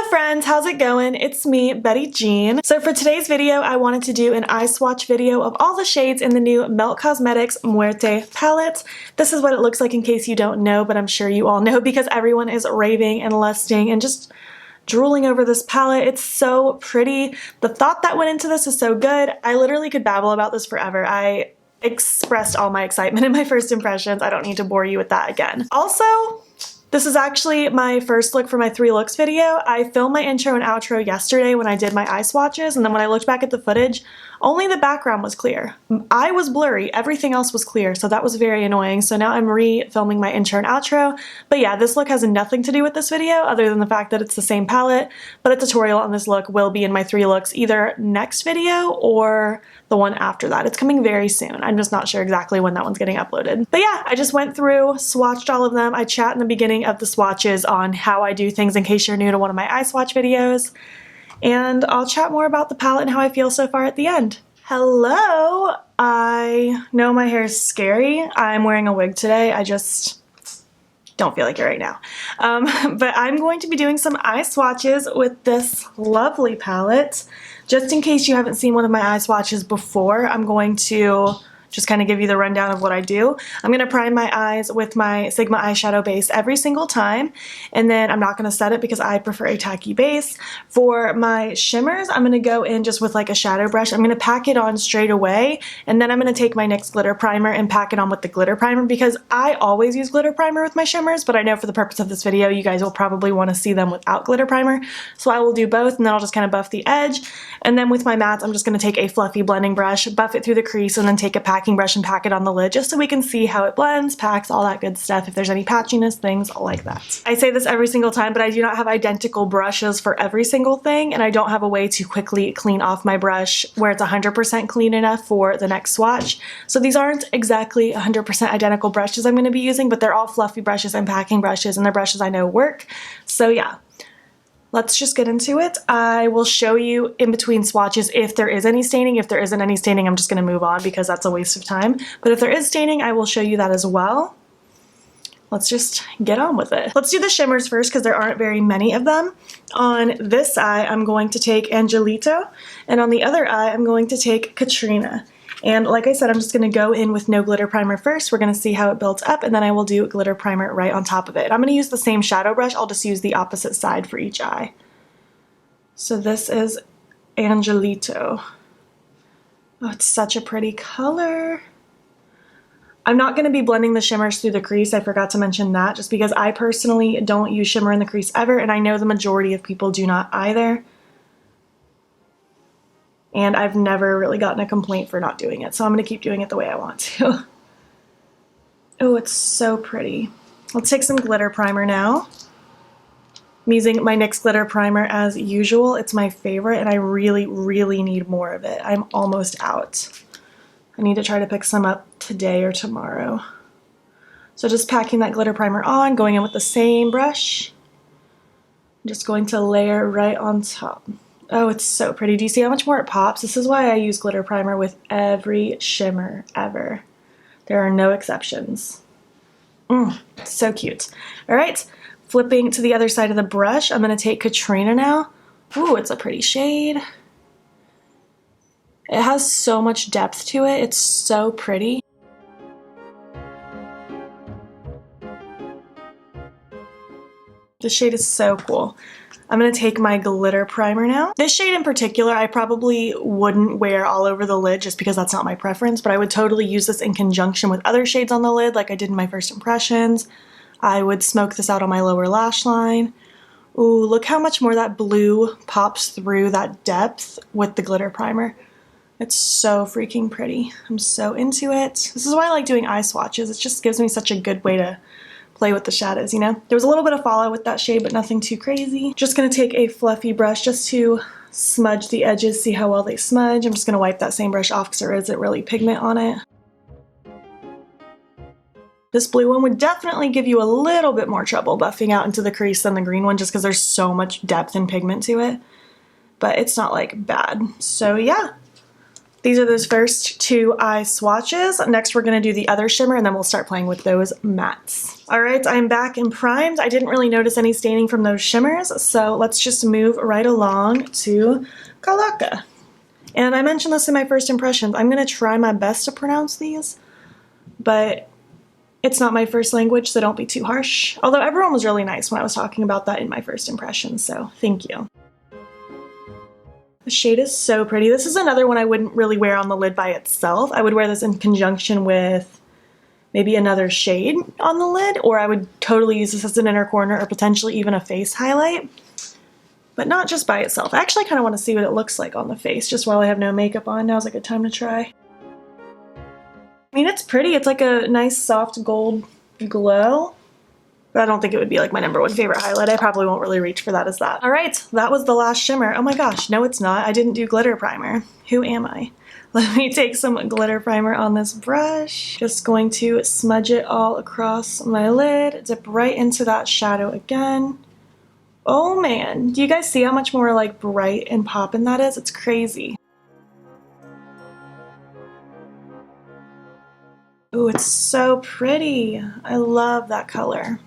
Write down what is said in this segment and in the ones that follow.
friends, how's it going? It's me, Betty Jean. So for today's video, I wanted to do an eye swatch video of all the shades in the new Melt Cosmetics Muerte palette. This is what it looks like in case you don't know, but I'm sure you all know because everyone is raving and lusting and just drooling over this palette. It's so pretty. The thought that went into this is so good. I literally could babble about this forever. I expressed all my excitement in my first impressions. I don't need to bore you with that again. Also, this is actually my first look for my 3 looks video. I filmed my intro and outro yesterday when I did my eye swatches, and then when I looked back at the footage, only the background was clear. I was blurry, everything else was clear, so that was very annoying. So now I'm re-filming my intro and outro. But yeah, this look has nothing to do with this video other than the fact that it's the same palette, but a tutorial on this look will be in my 3 looks either next video or the one after that. It's coming very soon. I'm just not sure exactly when that one's getting uploaded. But yeah, I just went through, swatched all of them. I chat in the beginning of the swatches on how I do things in case you're new to one of my eye swatch videos. And I'll chat more about the palette and how I feel so far at the end. Hello! I know my hair is scary. I'm wearing a wig today. I just don't feel like it right now. But I'm going to be doing some eye swatches with this lovely palette. Just in case you haven't seen one of my eye swatches before, I'm going to just kind of give you the rundown of what I do. I'm going to prime my eyes with my Sigma eyeshadow base every single time, and then I'm not going to set it because I prefer a tacky base. For my shimmers, I'm going to go in just with like a shadow brush. I'm going to pack it on straight away, and then I'm going to take my NYX glitter primer and pack it on with the glitter primer because I always use glitter primer with my shimmers, but I know for the purpose of this video, you guys will probably want to see them without glitter primer, so I will do both, and then I'll just kind of buff the edge. And then with my mattes, I'm just going to take a fluffy blending brush, buff it through the crease, and then take a packing brush and pack it on the lid just so we can see how it blends, packs, all that good stuff, if there's any patchiness, things like that. I say this every single time, but I do not have identical brushes for every single thing, and I don't have a way to quickly clean off my brush where it's 100% clean enough for the next swatch. So these aren't exactly 100% identical brushes I'm going to be using, but they're all fluffy brushes and packing brushes, and they're brushes I know work. So yeah. Let's just get into it. I will show you in between swatches if there is any staining. If there isn't any staining, I'm just going to move on because that's a waste of time. But if there is staining, I will show you that as well. Let's just get on with it. Let's do the shimmers first because there aren't very many of them. On this eye, I'm going to take Angelito, and on the other eye, I'm going to take Katrina. And like I said, I'm just going to go in with no glitter primer first. We're going to see how it builds up, and then I will do glitter primer right on top of it. I'm going to use the same shadow brush. I'll just use the opposite side for each eye. So this is Angelito. Oh, it's such a pretty color. I'm not going to be blending the shimmers through the crease. I forgot to mention that just because I personally don't use shimmer in the crease ever, and I know the majority of people do not either. And I've never really gotten a complaint for not doing it, so I'm going to keep doing it the way I want to. Oh, it's so pretty. Let's take some glitter primer now. I'm using my NYX glitter primer as usual. It's my favorite, and I really, really need more of it. I'm almost out. I need to try to pick some up today or tomorrow. So just packing that glitter primer on, going in with the same brush. I'm just going to layer right on top. Oh, it's so pretty. Do you see how much more it pops? This is why I use glitter primer with every shimmer ever. There are no exceptions. So cute. All right, flipping to the other side of the brush, I'm going to take Katrina now. Ooh, it's a pretty shade. It has so much depth to it. It's so pretty. This shade is so cool. I'm going to take my glitter primer now. This shade in particular, I probably wouldn't wear all over the lid just because that's not my preference, but I would totally use this in conjunction with other shades on the lid like I did in my first impressions. I would smoke this out on my lower lash line. Ooh, look how much more that blue pops through that depth with the glitter primer. It's so freaking pretty. I'm so into it. This is why I like doing eye swatches. It just gives me such a good way to play with the shadows, you know? There was a little bit of fallout with that shade, but nothing too crazy. Just gonna take a fluffy brush just to smudge the edges, see how well they smudge. I'm just gonna wipe that same brush off because there isn't really pigment on it. This blue one would definitely give you a little bit more trouble buffing out into the crease than the green one just because there's so much depth and pigment to it, but it's not like bad. So yeah, These are those first two eye swatches. Next we're going to do the other shimmer and then we'll start playing with those mattes. Alright, I'm back and primed. I didn't really notice any staining from those shimmers, so let's just move right along to Calaca. And I mentioned this in my first impressions. I'm going to try my best to pronounce these, but it's not my first language, so don't be too harsh. Although everyone was really nice when I was talking about that in my first impressions, so thank you. The shade is so pretty. This is another one I wouldn't really wear on the lid by itself. I would wear this in conjunction with maybe another shade on the lid, or I would totally use this as an inner corner or potentially even a face highlight, but not just by itself. I actually kind of want to see what it looks like on the face just while I have no makeup on. Now's a good time to try. I mean, it's pretty. It's like a nice soft gold glow. But I don't think it would be like my #1 favorite highlight. I probably won't really reach for that as that. All right, that was the last shimmer. Oh my gosh, no it's not. I didn't do glitter primer. Who am I? Let me take some glitter primer on this brush. Just going to smudge it all across my lid. Dip right into that shadow again. Oh man, do you guys see how much more like bright and poppin' that is? It's crazy. Ooh, it's so pretty. I love that color.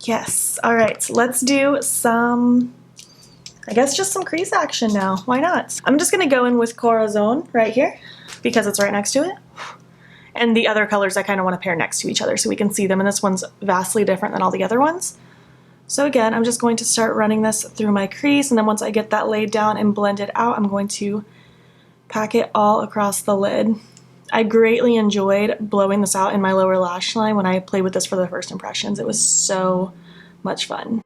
Yes. All right, let's do some, I guess just some crease action now. Why not? I'm just gonna go in with Corazon right here because it's right next to it. And the other colors I kind of want to pair next to each other so we can see them, and this one's vastly different than all the other ones. So again, I'm just going to start running this through my crease, and then once I get that laid down and blended out, I'm going to pack it all across the lid. I greatly enjoyed blowing this out in my lower lash line when I played with this for the first impressions. It was so much fun.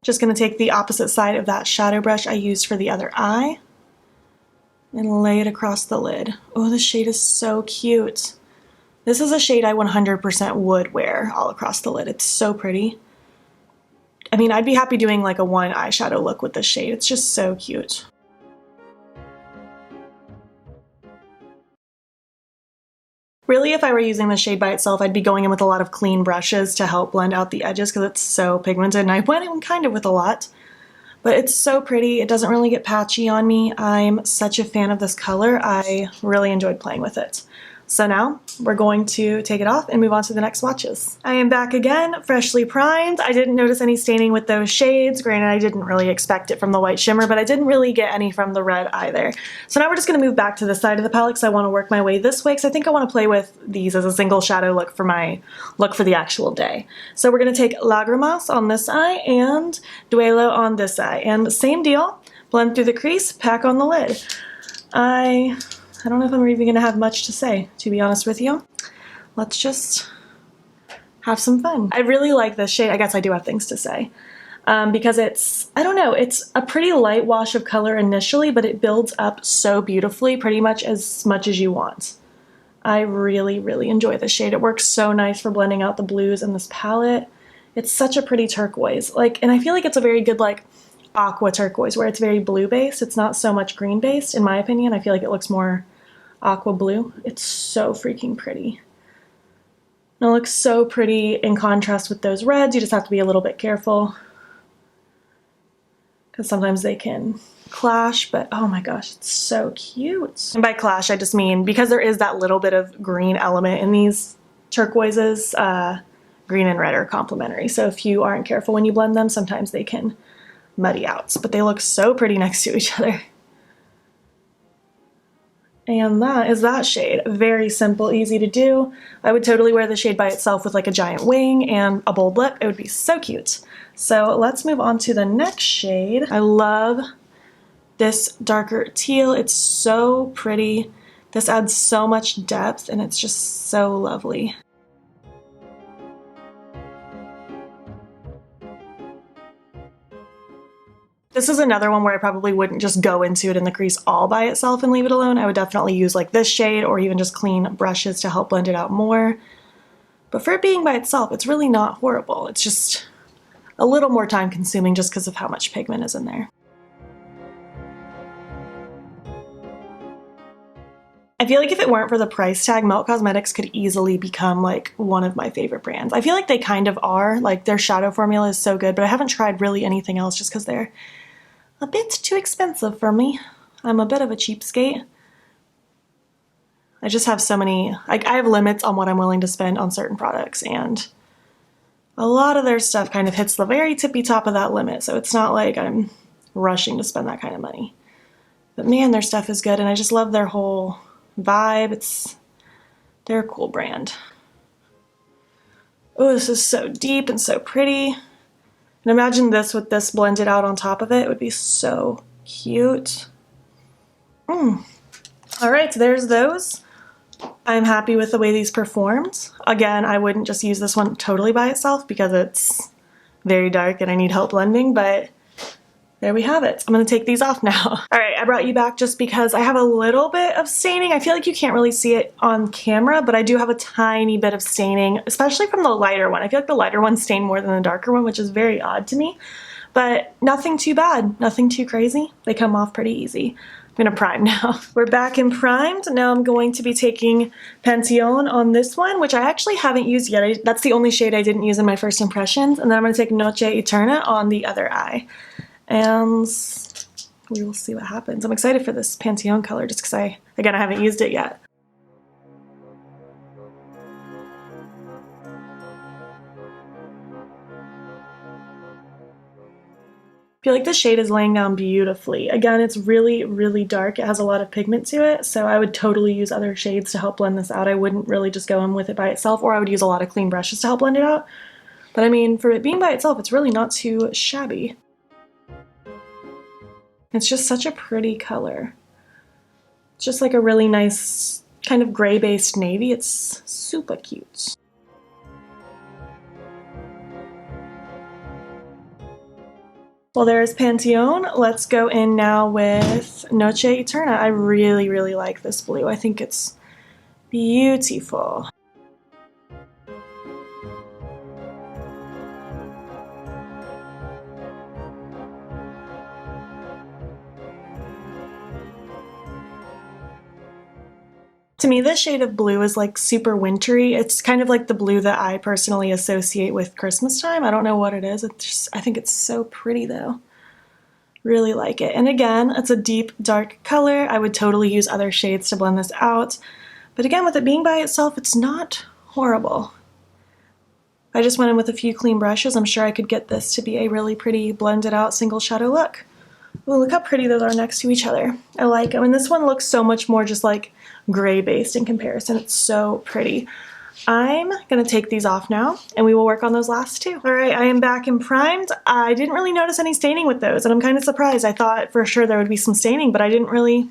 Just going to take the opposite side of that shadow brush I used for the other eye and lay it across the lid. Oh, this shade is so cute. This is a shade I 100% would wear all across the lid. It's so pretty. I mean, I'd be happy doing like a one eyeshadow look with this shade. It's just so cute. Really, if I were using the shade by itself, I'd be going in with a lot of clean brushes to help blend out the edges because it's so pigmented, and I went in kind of with a lot. But it's so pretty. It doesn't really get patchy on me. I'm such a fan of this color. I really enjoyed playing with it. So now we're going to take it off and move on to the next swatches. I am back again, freshly primed. I didn't notice any staining with those shades. Granted, I didn't really expect it from the white shimmer, but I didn't really get any from the red either. So now we're just gonna move back to the side of the palette because I wanna work my way this way because I think I wanna play with these as a single shadow look for my look for the actual day. So we're gonna take Lágrimas on this eye and Duelo on this eye. And same deal, blend through the crease, pack on the lid. I don't know if I'm even gonna have much to say, to be honest with you. Let's just have some fun. I really like this shade. I guess I do have things to say. Because it's, I don't know, it's a pretty light wash of color initially, but it builds up so beautifully, pretty much as you want. I really, really enjoy this shade. It works so nice for blending out the blues in this palette. It's such a pretty turquoise. And I feel like it's a very good, aqua turquoise, where it's very blue based. It's not so much green based, in my opinion. I feel like it looks more aqua blue. It's so freaking pretty. And it looks so pretty in contrast with those reds. You just have to be a little bit careful because sometimes they can clash, but oh my gosh, it's so cute. And by clash, I just mean because there is that little bit of green element in these turquoises, green and red are complementary. So if you aren't careful when you blend them, sometimes they can muddy out, but they look so pretty next to each other. And that is that shade. Very simple, easy to do. I would totally wear the shade by itself with like a giant wing and a bold lip. It would be so cute. So let's move on to the next shade. I love this darker teal. It's so pretty. This adds so much depth and it's just so lovely. This is another one where I probably wouldn't just go into it in the crease all by itself and leave it alone. I would definitely use like this shade or even just clean brushes to help blend it out more. But for it being by itself, it's really not horrible. It's just a little more time consuming just because of how much pigment is in there. I feel like if it weren't for the price tag, Melt Cosmetics could easily become like one of my favorite brands. I feel like they kind of are. Like their shadow formula is so good, but I haven't tried really anything else just because they're a bit too expensive for me. I'm a bit of a cheapskate. I just have so many, like I have limits on what I'm willing to spend on certain products, and a lot of their stuff kind of hits the very tippy top of that limit, so it's not like I'm rushing to spend that kind of money. But man, their stuff is good, and I just love their whole vibe. They're a cool brand. Oh, this is so deep and so pretty. And imagine this with this blended out on top of it. It would be so cute. All right, so there's those. I'm happy with the way these performed. Again, I wouldn't just use this one totally by itself because it's very dark and I need help blending, but there we have it. I'm gonna take these off now. All right, I brought you back just because I have a little bit of staining. I feel like you can't really see it on camera, but I do have a tiny bit of staining, especially from the lighter one. I feel like the lighter one stained more than the darker one, which is very odd to me, but nothing too bad, nothing too crazy. They come off pretty easy. I'm gonna prime now. We're back and primed. Now I'm going to be taking Pantone on this one, which I actually haven't used yet. That's the only shade I didn't use in my first impressions. And then I'm gonna take Noche Eterna on the other eye. And we will see what happens. I'm excited for this Pantone color just because I haven't used it yet. I feel like the shade is laying down beautifully. Again, it's really, really dark. It has a lot of pigment to it, so I would totally use other shades to help blend this out. I wouldn't really just go in with it by itself, or I would use a lot of clean brushes to help blend it out. But I mean, for it being by itself, it's really not too shabby. It's just such a pretty color. It's just like a really nice kind of gray-based navy. It's super cute. Well, there's Pantone. Let's go in now with Noche Eterna. I really, really like this blue. I think it's beautiful. To me, this shade of blue is like super wintry. It's kind of like the blue that I personally associate with Christmas time. I don't know what it is. I think it's so pretty though. Really like it. And again, it's a deep, dark color. I would totally use other shades to blend this out. But again, with it being by itself, it's not horrible. If I just went in with a few clean brushes, I'm sure I could get this to be a really pretty blended out single shadow look. Ooh, look how pretty those are next to each other. I like them. And this one looks so much more just like gray based in comparison. It's so pretty. I'm gonna take these off now and we will work on those last two. All right, I am back and primed. I didn't really notice any staining with those and I'm kind of surprised. I thought for sure there would be some staining, but I didn't really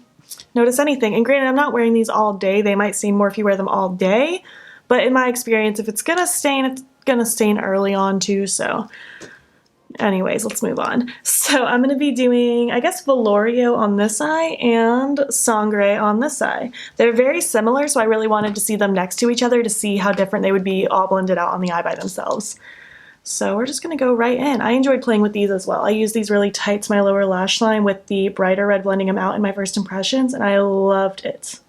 notice anything. And granted, I'm not wearing these all day. They might stain more if you wear them all day, but in my experience, if it's gonna stain early on too, so. Anyways, let's move on. So I'm going to be doing, I guess, Velorio on this eye and Sangre on this eye. They're very similar, so I really wanted to see them next to each other to see how different they would be all blended out on the eye by themselves. So we're just going to go right in. I enjoyed playing with these as well. I used these really tight to my lower lash line with the brighter red blending them out in my first impressions, and I loved it.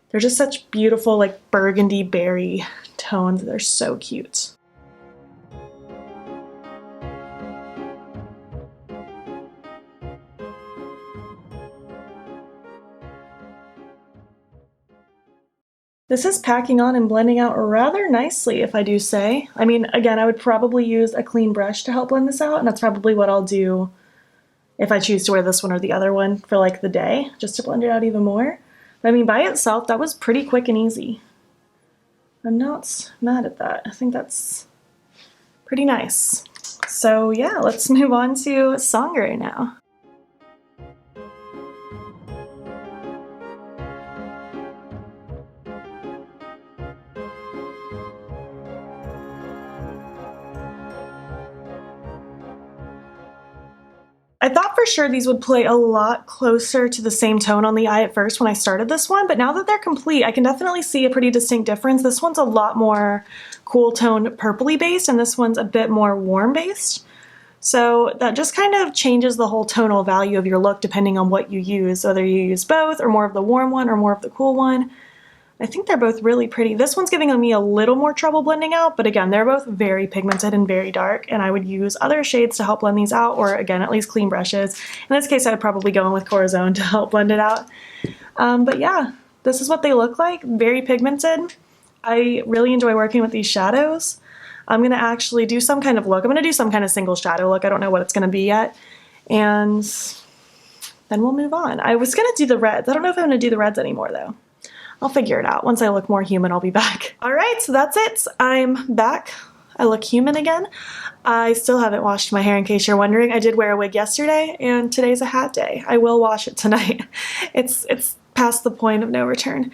They're just such beautiful, like, burgundy berry tones. They're so cute. This is packing on and blending out rather nicely, if I do say. I mean, again, I would probably use a clean brush to help blend this out, and that's probably what I'll do if I choose to wear this one or the other one for like the day, just to blend it out even more. But I mean, by itself, that was pretty quick and easy. I'm not mad at that. I think that's pretty nice. So yeah, let's move on to Sangre now. I thought for sure these would play a lot closer to the same tone on the eye at first when I started this one, but now that they're complete, I can definitely see a pretty distinct difference. This one's a lot more cool tone purpley based, and this one's a bit more warm based. So that just kind of changes the whole tonal value of your look depending on what you use, whether you use both or more of the warm one or more of the cool one. I think they're both really pretty. This one's giving me a little more trouble blending out, but again, they're both very pigmented and very dark, and I would use other shades to help blend these out, or again, at least clean brushes. In this case, I would probably go in with Corazon to help blend it out. But yeah, this is what they look like, very pigmented. I really enjoy working with these shadows. I'm gonna actually do some kind of look. I'm gonna do some kind of single shadow look. I don't know what it's gonna be yet. And then we'll move on. I was gonna do the reds. I don't know if I'm gonna do the reds anymore though. I'll figure it out. Once I look more human, I'll be back. All right, so that's it. I'm back. I look human again. I still haven't washed my hair in case you're wondering. I did wear a wig yesterday and today's a hat day. I will wash it tonight. It's past the point of no return.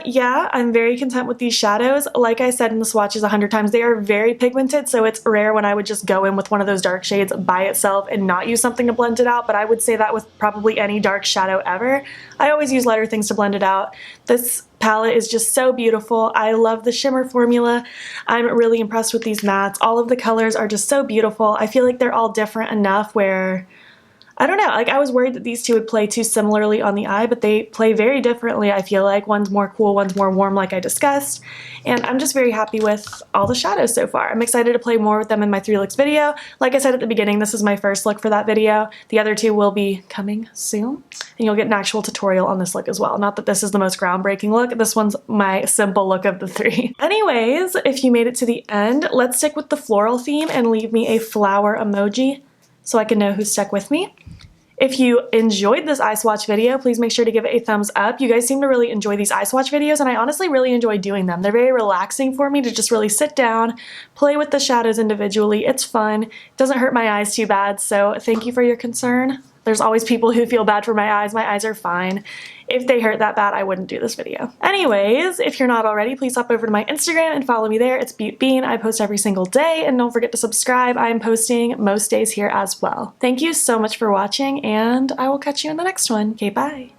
Yeah, I'm very content with these shadows. Like I said in the swatches 100 times, they are very pigmented, so it's rare when I would just go in with one of those dark shades by itself and not use something to blend it out, but I would say that with probably any dark shadow ever. I always use lighter things to blend it out. This palette is just so beautiful. I love the shimmer formula. I'm really impressed with these mattes. All of the colors are just so beautiful. I feel like they're all different enough where I don't know, like I was worried that these two would play too similarly on the eye, but they play very differently. I feel like one's more cool, one's more warm like I discussed, and I'm just very happy with all the shadows so far. I'm excited to play more with them in my 3 looks video. Like I said at the beginning, this is my first look for that video. The other 2 will be coming soon, and you'll get an actual tutorial on this look as well. Not that this is the most groundbreaking look, this one's my simple look of the 3. Anyways, if you made it to the end, let's stick with the floral theme and leave me a flower emoji so I can know who stuck with me. If you enjoyed this eye swatch video, please make sure to give it a thumbs up. You guys seem to really enjoy these eye swatch videos, and I honestly really enjoy doing them. They're very relaxing for me to just really sit down, play with the shadows individually. It's fun. It doesn't hurt my eyes too bad, so thank you for your concern. There's always people who feel bad for my eyes. My eyes are fine. If they hurt that bad, I wouldn't do this video. Anyways, if you're not already, please hop over to my Instagram and follow me there. It's beautbean. I post every single day, and don't forget to subscribe. I'm posting most days here as well. Thank you so much for watching, and I will catch you in the next one. Okay, bye.